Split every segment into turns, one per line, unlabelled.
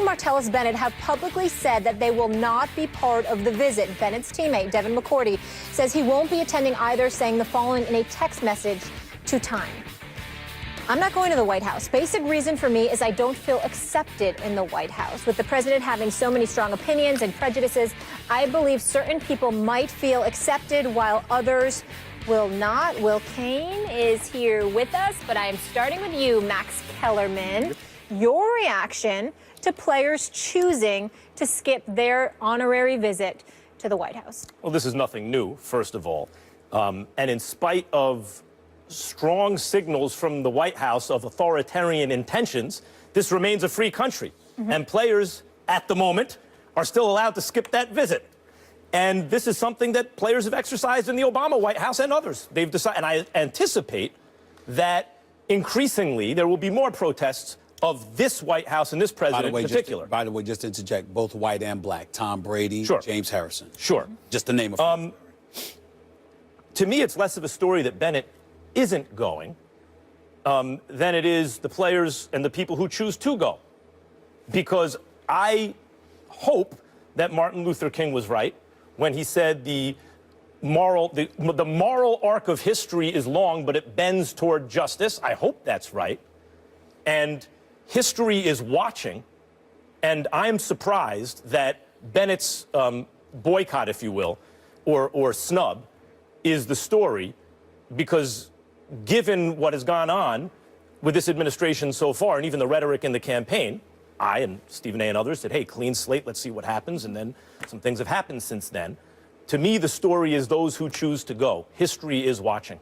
Martellus Bennett have publicly said that they will not be part of the visit. Bennett's teammate, Devin Mccourty, says he won't be attending either, saying the following in a text message to Time. I'm not going to the White House. Basic reason for me is I don't feel accepted in the White House. With the president having so many strong opinions and prejudices, I believe certain people might feel accepted while others will not. Will Kane is here with us, but I am starting with you, Max Kellerman. Your reaction to players choosing to skip their honorary visit to the White House?
Well, this is nothing new, first of all. And in spite of strong signals from the White House of authoritarian intentions, this remains a free country. And players, at the moment, are still allowed to skip that visit. And this is something that players have exercised in the Obama White House and others. They've decided, and I anticipate that increasingly there will be more protests of this White House and this president in particular.
By the way, just to interject, both white and black. Tom Brady,
sure.
James Harrison.
Sure.
Just to name a few.
To me, it's less of a story that Bennett isn't going than it is the players and the people who choose to go. Because I hope that Martin Luther King was right when he said the moral arc of history is long, but it bends toward justice. I hope that's right. And history is watching, and I'm surprised that Bennett's boycott, if you will, or snub, is the story, because given what has gone on with this administration so far, and even the rhetoric in the campaign, I and Stephen A. and others said, hey, clean slate, let's see what happens, and then some things have happened since then. To me, the story is those who choose to go. History is watching.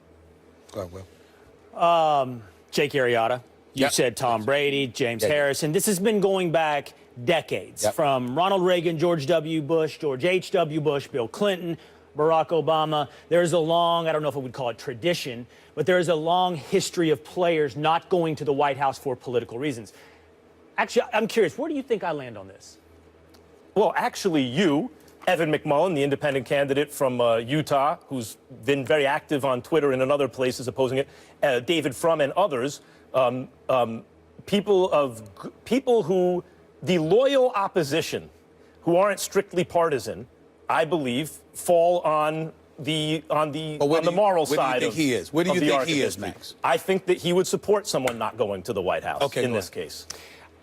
Go ahead, Will.
Jake Arrieta. You said Tom Brady, James Harrison. This has been going back decades, from Ronald Reagan, George W. Bush, George H.W. Bush, Bill Clinton, Barack Obama. There's a long, I don't know if I would call it tradition, but there is a long history of players not going to the White House for political reasons. Actually, I'm curious, where do you think I land on this?
Well, actually, you, Evan McMullin, the independent candidate from Utah, who's been very active on Twitter and in other places opposing it, David Frum and others, people who, the loyal opposition, who aren't strictly partisan, I believe, fall on the moral side.
Where do you think he is? Where do you think he is, Max?
I think that he would support someone not going to the White House in this case.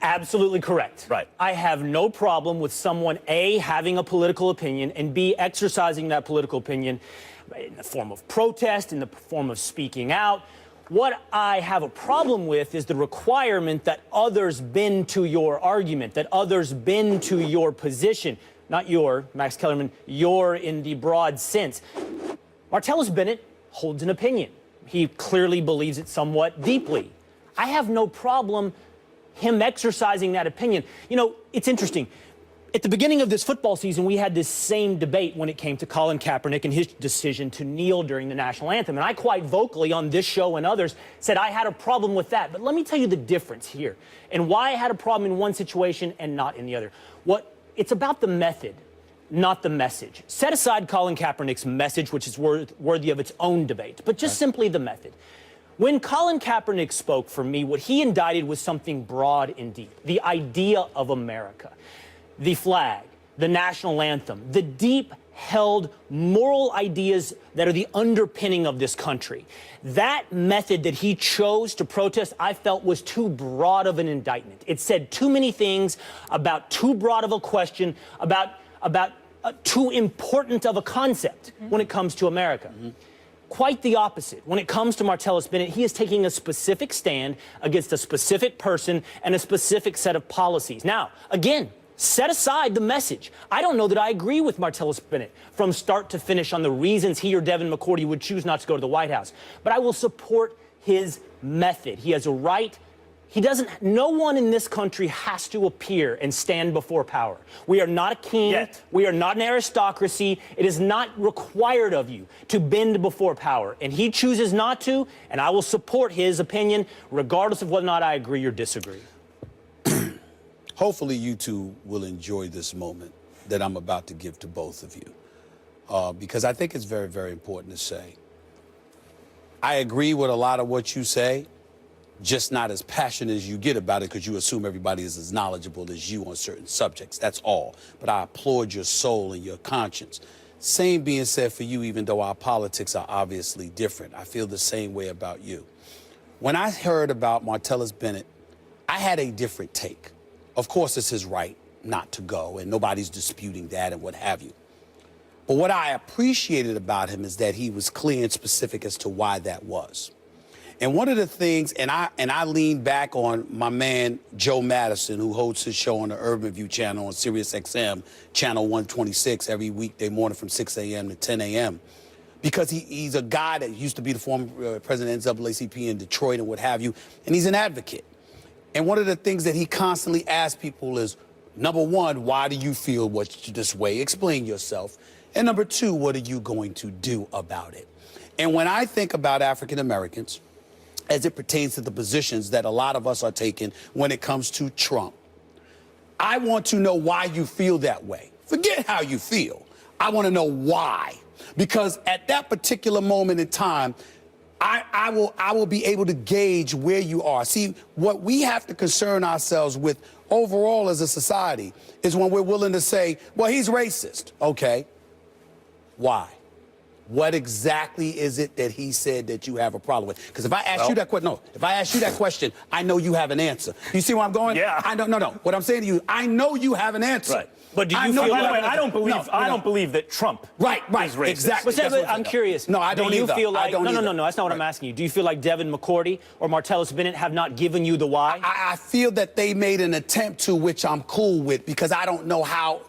Absolutely correct.
Right.
I have no problem with someone, A, having a political opinion, and B, exercising that political opinion in the form of protest, in the form of speaking out. What I have a problem with is the requirement that others bend to your argument, that others bend to your position. Not your, Max Kellerman, your in the broad sense. Martellus Bennett holds an opinion. He clearly believes it somewhat deeply. I have no problem him exercising that opinion. You know, it's interesting. At the beginning of this football season, we had this same debate when it came to Colin Kaepernick and his decision to kneel during the national anthem. And I quite vocally on this show and others said I had a problem with that. But let me tell you the difference here and why I had a problem in one situation and not in the other. It's about the method, not the message. Set aside Colin Kaepernick's message, which is worthy of its own debate, but just simply the method. When Colin Kaepernick spoke, for me, what he indicted was something broad and deep. The idea of America, the flag, the national anthem, the deep-held moral ideas that are the underpinning of this country. That method that he chose to protest, I felt, was too broad of an indictment. It said too many things about too broad of a question, about too important of a concept when it comes to America. Quite the opposite. When it comes to Martellus Bennett, he is taking a specific stand against a specific person and a specific set of policies. Now, again, set aside the message. I don't know that I agree with Martellus Bennett from start to finish on the reasons he or Devin Mccourty would choose not to go to the White House. But I will support his method. He has a right. No one in this country has to appear and stand before power. We are not a king.
Yet.
We are not an aristocracy. It is not required of you to bend before power. And he chooses not to, and I will support his opinion, regardless of whether or not I agree or disagree.
Hopefully you two will enjoy this moment that I'm about to give to both of you, because I think it's very, very important to say. I agree with a lot of what you say, just not as passionate as you get about it because you assume everybody is as knowledgeable as you on certain subjects. That's all. But I applaud your soul and your conscience. Same being said for you, even though our politics are obviously different. I feel the same way about you. When I heard about Martellus Bennett, I had a different take. Of course, it's his right not to go, and nobody's disputing that and what have you. But what I appreciated about him is that he was clear and specific as to why that was. And one of the things, and I lean back on my man Joe Madison, who hosts his show on the Urban View channel on Sirius XM, channel 126, every weekday morning from 6 a.m. to 10 a.m. Because he's a guy that used to be the former president of NAACP in Detroit and what have you, and he's an advocate. And one of the things that he constantly asks people is, number one, why do you feel this way? Explain yourself. And number two, what are you going to do about it? And when I think about African Americans, as it pertains to the positions that a lot of us are taking when it comes to Trump, I want to know why you feel that way. Forget how you feel. I want to know why. Because at that particular moment in time, I will be able to gauge where you are. See, what we have to concern ourselves with overall as a society is when we're willing to say, well, he's racist. Okay. Why? What exactly is it that he said that you have a problem with? Because if I ask you that question, if I ask you that question, I know you have an answer. You see where I'm going?
Yeah.
I don't. No. What I'm saying to you, I know you have an answer.
Right. But do you feel? By the way, I don't believe that Trump is racist.
Exactly.
But I'm curious.
No, I don't
do you
either.
feel like
No.
That's not what I'm asking you. Do you feel like Devin Mccourty or Martellus Bennett have not given you the why?
I feel that they made an attempt to, which I'm cool with, because I don't know how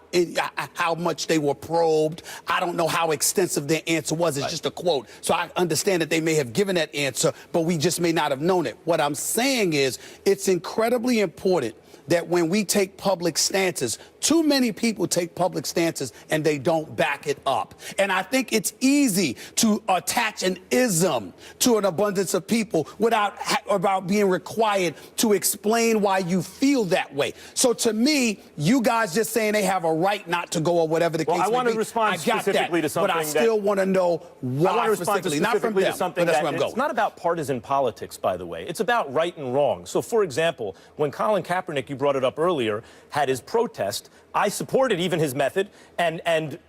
much they were probed. I don't know how extensive their answer was. It's just a quote. So I understand that they may have given that answer, but we just may not have known it. What I'm saying is it's incredibly important that when we take public stances, too many people take public stances and they don't back it up. And I think it's easy to attach an ism to an abundance of people without being required to explain why you feel that way. So to me, you guys just saying they have a right not to go or whatever the case may be.
I want to respond specifically to something,
but I still want to know why specifically, not from them. But that's where I'm going.
It's not about partisan politics, by the way. It's about right and wrong. So, for example, when Colin Kaepernick, you brought it up earlier, had his protest, I supported even his method and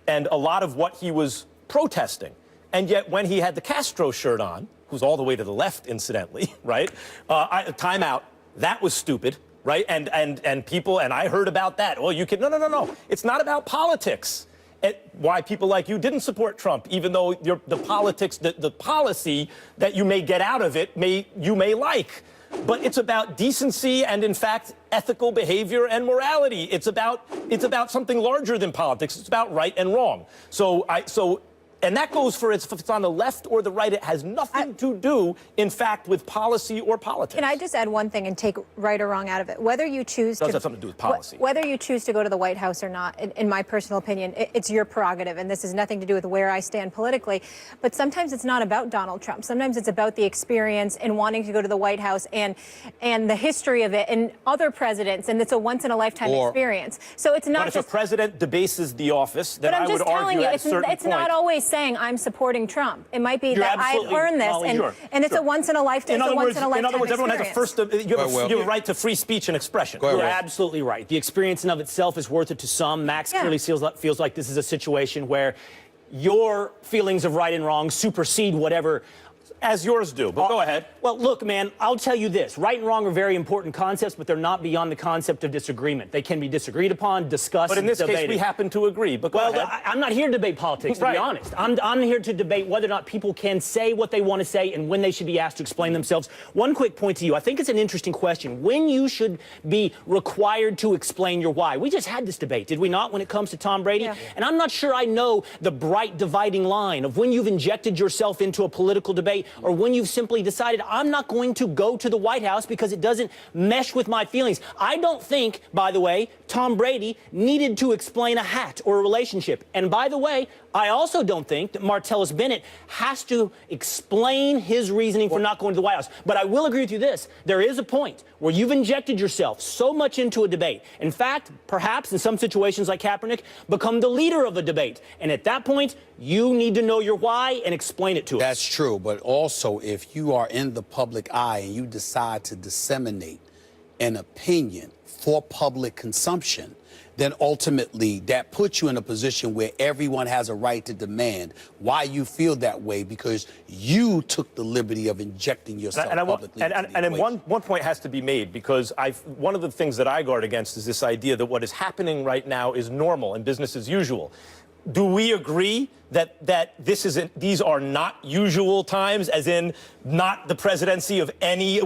a lot of what he was protesting. And yet when he had the Castro shirt on, who's all the way to the left, incidentally, right? Time out. That was stupid, right? And people, and I heard about that. Well, you can, no. It's not about politics. Why people like you didn't support Trump, even though the politics, the policy that you may get out of it, you may like. But it's about decency and, in fact, ethical behavior and morality. It's about something larger than politics. It's about right and wrong. And that goes for if it's on the left or the right. It has nothing to do, in fact, with policy or politics.
Can I just add one thing and take right or wrong out of it? Whether you choose
does have something to do with policy.
Whether you choose to go to the White House or not, in my personal opinion, it's your prerogative, and this has nothing to do with where I stand politically. But sometimes it's not about Donald Trump. Sometimes it's about the experience and wanting to go to the White House and the history of it and other presidents, and it's a once-in-a-lifetime experience. So it's not.
But if a president debases the office, then I would argue at a certain point.
It's not always saying I'm supporting Trump. It might be that I've earned this,
Molly,
and it's a once-in-a-lifetime.
In other words, everyone has you have a right to free speech and expression.
You're absolutely right. The experience in of itself is worth it to some. Max clearly feels like this is a situation where your feelings of right and wrong supersede whatever.
As yours do, but go ahead.
Well, look, man, I'll tell you this. Right and wrong are very important concepts, but they're not beyond the concept of disagreement. They can be disagreed upon, discussed,
but in this case, we happen to agree. But go ahead.
I'm not here to debate politics, to be honest. I'm here to debate whether or not people can say what they want to say and when they should be asked to explain themselves. One quick point to you. I think it's an interesting question. When you should be required to explain your why. We just had this debate, did we not, when it comes to Tom Brady? Yeah. And I'm not sure I know the bright dividing line of when you've injected yourself into a political debate or when you've simply decided I'm not going to go to the White House because it doesn't mesh with my feelings. I don't think, by the way, Tom Brady needed to explain a hat or a relationship. And by the way, I also don't think that Martellus Bennett has to explain his reasoning for not going to the White House. But I will agree with you this. There is a point where you've injected yourself so much into a debate. In fact, perhaps in some situations like Kaepernick, become the leader of a debate. And at that point, you need to know your why and explain it to us.
That's true. But also, if you are in the public eye and you decide to disseminate an opinion for public consumption, then ultimately that puts you in a position where everyone has a right to demand why you feel that way, because you took the liberty of injecting yourself publicly.
And one point has to be made, because one of the things that I guard against is this idea that what is happening right now is normal and business as usual. Do we agree that these are not usual times, as in not the presidency of any